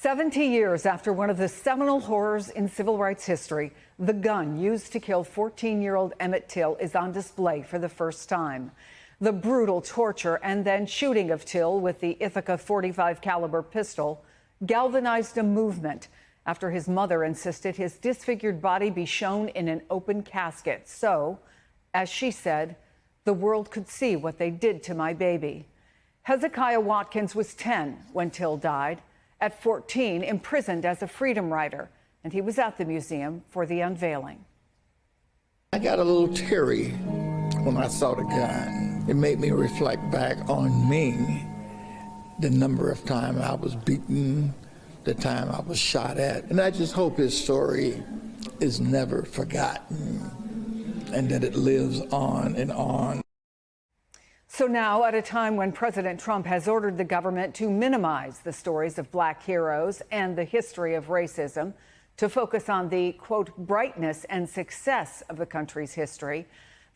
70 years after one of the seminal horrors in civil rights history, the gun used to kill 14-year-old Emmett Till is on display for the first time. The brutal torture and then shooting of Till with the Ithaca .45 caliber pistol galvanized a movement after his mother insisted his disfigured body be shown in an open casket. So, as she said, the world could see what they did to my baby. Hezekiah Watkins was 10 when Till died. At 14, imprisoned as a freedom rider, and he was at the museum for the unveiling. I got a little teary when I saw the gun. It made me reflect back on me, the number of times I was beaten, the time I was shot at. And I just hope his story is never forgotten and that it lives on and on. So now, at a time when President Trump has ordered the government to minimize the stories of Black heroes and the history of racism, to focus on the, quote, brightness and success of the country's history,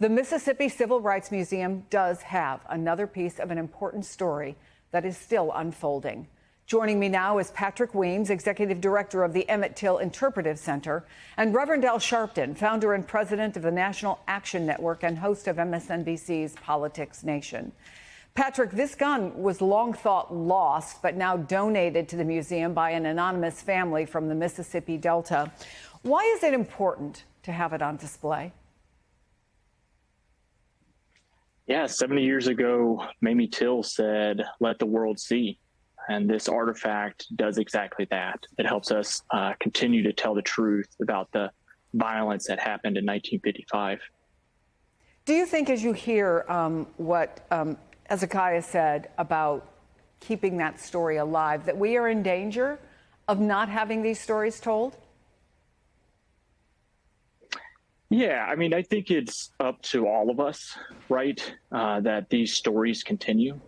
the Mississippi Civil Rights Museum does have another piece of an important story that is still unfolding. Joining me now is Patrick Weems, Executive Director of the Emmett Till Interpretive Center, and Reverend Al Sharpton, founder and president of the National Action Network and host of MSNBC's Politics Nation. Patrick, this gun was long thought lost, but now donated to the museum by an anonymous family from the Mississippi Delta. Why is it important to have it on display? Yeah, 70 years ago, Mamie Till said, "Let the world see." And this artifact does exactly that. It helps us continue to tell the truth about the violence that happened in 1955. Do you think, as you hear what Hezekiah said about keeping that story alive, that we are in danger of not having these stories told? Yeah, I mean, I think it's up to all of us, right, that these stories continue.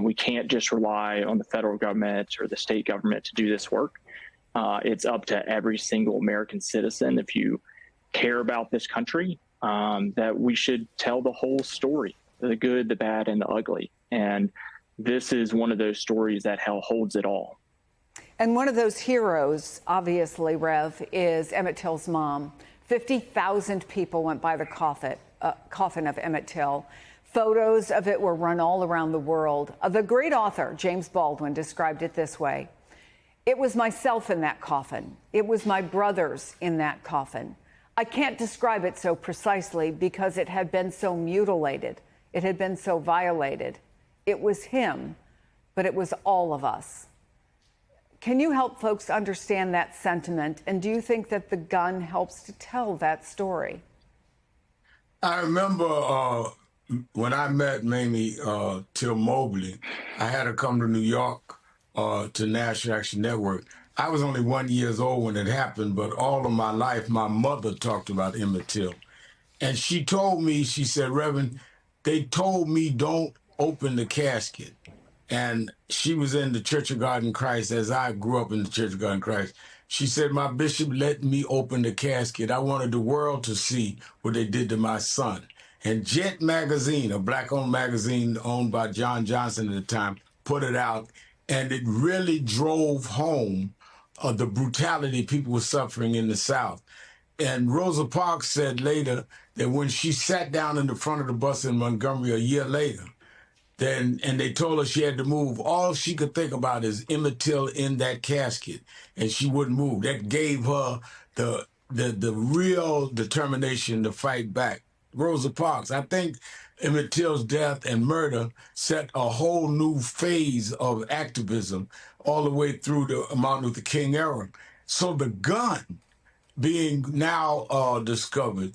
We can't just rely on the federal government or the state government to do this work. It's up to every single American citizen, if you care about this country, that we should tell the whole story, the good, the bad, and the ugly. And this is one of those stories that holds it all. And one of those heroes, obviously, Rev, is Emmett Till's mom. 50,000 people went by the coffin of Emmett Till. Photos of it were run all around the world. The great author, James Baldwin, described it this way: "It was myself in that coffin. It was my brothers in that coffin. I can't describe it so precisely because it had been so mutilated. It had been so violated. It was him, but it was all of us." Can you help folks understand that sentiment? And do you think that the gun helps to tell that story? I remember when I met Mamie Till Mobley, I had her come to New York to National Action Network. I was only 1 year old when it happened, but all of my life, my mother talked about Emmett Till. And she told me, she said, "Reverend, they told me don't open the casket." And she was in the Church of God in Christ, as I grew up in the Church of God in Christ. She said, "My bishop let me open the casket. I wanted the world to see what they did to my son." And Jet Magazine, a black-owned magazine owned by John Johnson at the time, put it out, and it really drove home the brutality people were suffering in the South. And Rosa Parks said later that when she sat down in the front of the bus in Montgomery a year later, and they told her she had to move, all she could think about is Emmett Till in that casket, and she wouldn't move. That gave her the real determination to fight back. Rosa Parks, I think Emmett Till's death and murder set a whole new phase of activism all the way through the Martin Luther King era. So the gun being now discovered,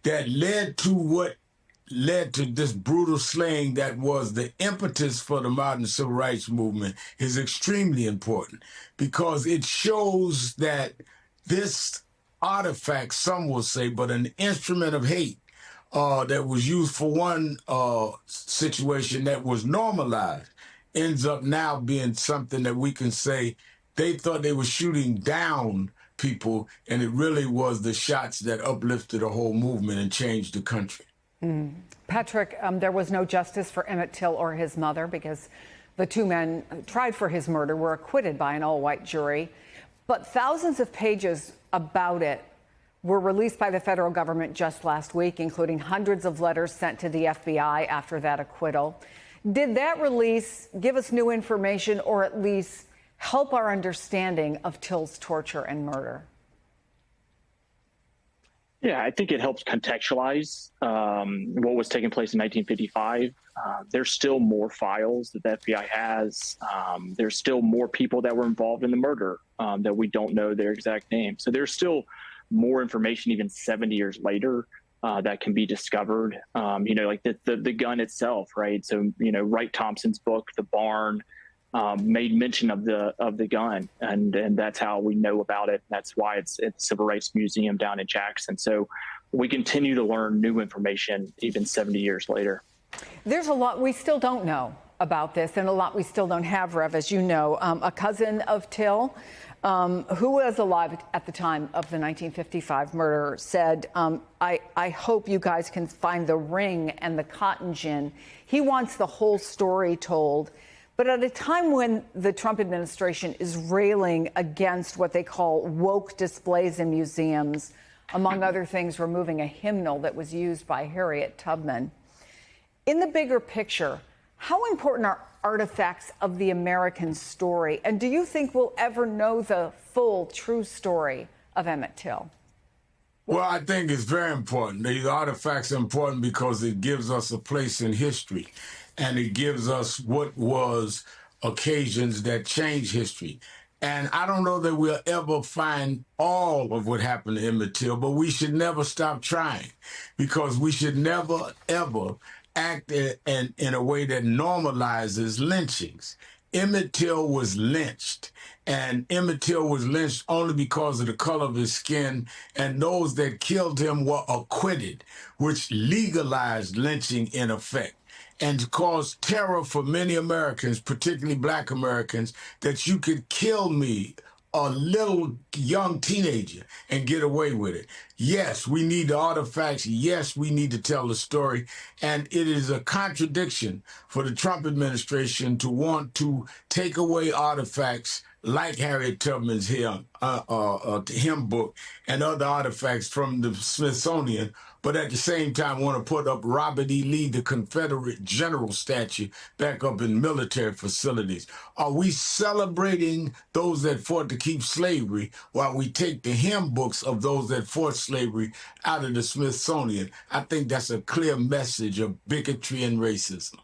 that led to this brutal slaying that was the impetus for the modern civil rights movement, is extremely important, because it shows that this artifact, some will say, but an instrument of hate that was used for one situation that was normalized, ends up now being something that we can say they thought they were shooting down people, and it really was the shots that uplifted a whole movement and changed the country. Patrick, there was no justice for Emmett Till or his mother because The two men tried for his murder were acquitted by an all-white jury, but thousands of pages about it were released by the federal government just last week, including hundreds of letters sent to the FBI after that acquittal. Did that release give us new information or at least help our understanding of Till's torture and murder? Yeah, I think it helps contextualize what was taking place in 1955. There's still more files that the FBI has. There's still more people that were involved in the murder that we don't know their exact name. So there's still more information even 70 years later that can be discovered. Like the gun itself, right? So, Wright Thompson's book, The Barn, made mention of the gun, and that's how we know about it. That's why it's at the Civil Rights Museum down in Jackson. So we continue to learn new information even 70 years later. There's a lot we still don't know about this, and a lot we still don't have, Rev, as you know. A cousin of Till, who was alive at the time of the 1955 murder, said, I hope you guys can find the ring and the cotton gin. He wants the whole story told. But at a time when the Trump administration is railing against what they call woke displays in museums, among other things, removing a hymnal that was used by Harriet Tubman. In the bigger picture, how important are artifacts of the American story? And do you think we'll ever know the full, true story of Emmett Till? Well, I think it's very important. These artifacts are important because it gives us a place in history, and it gives us what was occasions that change history. And I don't know that we'll ever find all of what happened to Emmett Till, but we should never stop trying, because we should never, ever act in a way that normalizes lynchings. Emmett Till was lynched, and Emmett Till was lynched only because of the color of his skin, and those that killed him were acquitted, which legalized lynching in effect and caused terror for many Americans, particularly Black Americans, that you could kill me, a little young teenager, and get away with it. Yes, we need the artifacts. Yes, we need to tell the story. And it is a contradiction for the Trump administration to want to take away artifacts like Harriet Tubman's hymn book and other artifacts from the Smithsonian, but at the same time want to put up Robert E. Lee, the Confederate general statue, back up in military facilities. Are we celebrating those that fought to keep slavery while we take the hymn books of those that fought slavery out of the Smithsonian? I think that's a clear message of bigotry and racism.